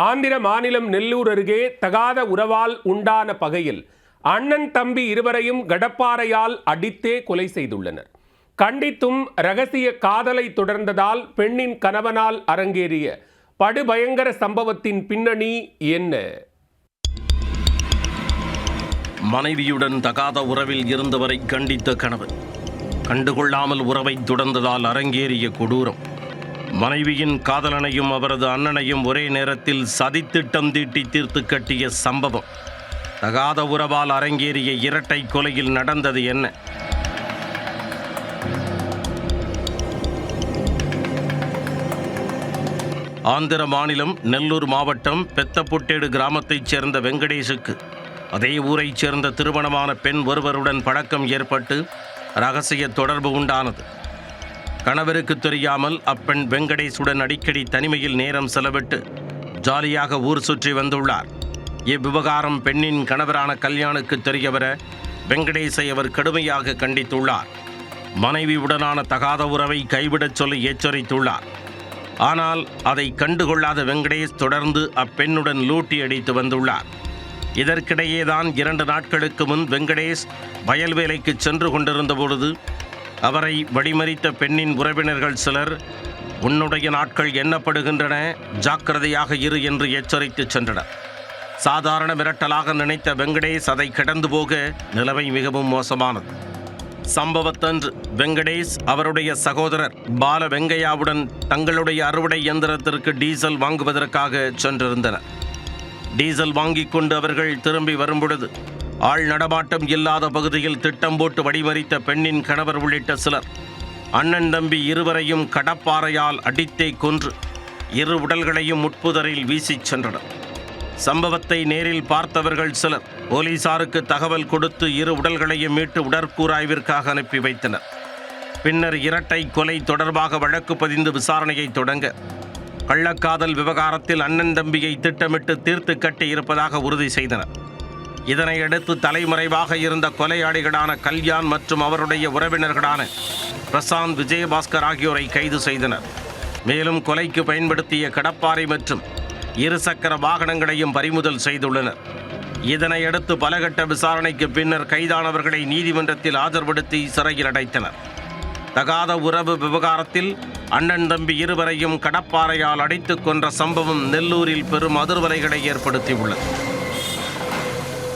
ஆந்திர மாநிலம் நெல்லூர் அருகே தகாத உறவால் உண்டான பகையில் அண்ணன் தம்பி இருவரையும் கடப்பாரையால் அடித்தே கொலை செய்துள்ளனர். கண்டித்தும் ரகசிய காதலை தொடர்ந்ததால் பெண்ணின் கணவனால் அரங்கேறிய படுபயங்கர சம்பவத்தின் பின்னணி என்ன? மனைவியுடன் தகாத உறவில் இருந்தவரை கண்டித்த கணவன் கண்டுகொள்ளாமல் உறவை தொடர்ந்ததால் அரங்கேறிய கொடூரம். மனைவியின் காதலனையும் அவரது அண்ணனையும் ஒரே நேரத்தில் சதித்திட்டம் தீட்டி தீர்த்து கட்டிய சம்பவம். தகாத உறவால் அரங்கேறிய இரட்டை கொலையில் நடந்தது என்ன? ஆந்திர மாநிலம் நெல்லூர் மாவட்டம் பெத்தபுட்டேடு கிராமத்தைச் சேர்ந்த வெங்கடேஷுக்கு அதே ஊரைச் சேர்ந்த திருமணமான பெண் ஒருவருடன் பழக்கம் ஏற்பட்டு இரகசிய தொடர்பு உண்டானது. கணவருக்கு தெரியாமல் அப்பெண் வெங்கடேஷுடன் அடிக்கடி தனிமையில் நேரம் செலவிட்டு ஜாலியாக ஊர் சுற்றி வந்துள்ளார். இவ்விவகாரம் பெண்ணின் கணவரான கல்யாணுக்கு தெரியவர வெங்கடேஷை அவர் கடுமையாக கண்டித்துள்ளார். மனைவியுடனான தகாத உறவை கைவிடச் சொல்லி எச்சரித்துள்ளார். ஆனால் அதை கண்டுகொள்ளாத வெங்கடேஷ் தொடர்ந்து அப்பெண்ணுடன் லூட்டி அடித்து வந்துள்ளார். இதற்கிடையேதான் 2 நாட்களுக்கு முன் வெங்கடேஷ் வயல் வேலைக்கு சென்று கொண்டிருந்த பொழுது அவரை வழிமறித்த பெண்ணின் உறவினர்கள் சிலர், உன்னுடைய நாட்கள் எண்ணப்படுகின்றன, ஜாக்கிரதையாக இரு என்று எச்சரித்து சென்றனர். சாதாரண மிரட்டலாக நினைத்த வெங்கடேஷ் அதை கடந்து போக நிலைமை மிகவும் மோசமானது. சம்பவத்தன்று வெங்கடேஷ் அவருடைய சகோதரர் பால வெங்கையாவுடன் தங்களுடைய அறுவடை இயந்திரத்திற்கு டீசல் வாங்குவதற்காக சென்றிருந்தனர். டீசல் வாங்கிக் கொண்டு அவர்கள் திரும்பி வரும்பொழுது ஆள் நடமாட்டம் இல்லாத பகுதியில் திட்டம் போட்டு வழிமறித்த பெண்ணின் கணவர் உள்ளிட்ட சிலர் அண்ணன் தம்பி இருவரையும் கடப்பாரையால் அடித்தே கொன்று 2 உடல்களையும் முட்புதரில் வீசிச் சென்றனர். சம்பவத்தை நேரில் பார்த்தவர்கள் சிலர் போலீசாருக்கு தகவல் கொடுத்து 2 உடல்களையும் மீட்டு உடற்கூராய்விற்காக அனுப்பி வைத்தனர். பின்னர் இரட்டை கொலை தொடர்பாக வழக்கு பதிந்து விசாரணையை தொடங்க கள்ளக்காதல் விவகாரத்தில் அண்ணன் தம்பியை திட்டமிட்டு தீர்த்து கட்டி இருப்பதாக உறுதி செய்தனர். இதனையடுத்து தலைமறைவாக இருந்த கொலையாளிகளான கல்யாண் மற்றும் அவருடைய உறவினர்களான பிரசாந்த், விஜயபாஸ்கர் ஆகியோரை கைது செய்தனர். மேலும் கொலைக்கு பயன்படுத்திய கடப்பாரை மற்றும் 2 சக்கர வாகனங்களையும் பறிமுதல் செய்துள்ளனர். இதனையடுத்து பலகட்ட விசாரணைக்கு பின்னர் கைதானவர்களை நீதிமன்றத்தில் ஆஜர்படுத்தி சிறையில் அடைத்தனர். தகாத உறவு விவகாரத்தில் அண்ணன் தம்பி இருவரையும் கடப்பாரையால் அடித்துக் கொன்ற சம்பவம் நெல்லூரில் பெரும் அதிர்வலைகளை ஏற்படுத்தியுள்ளது.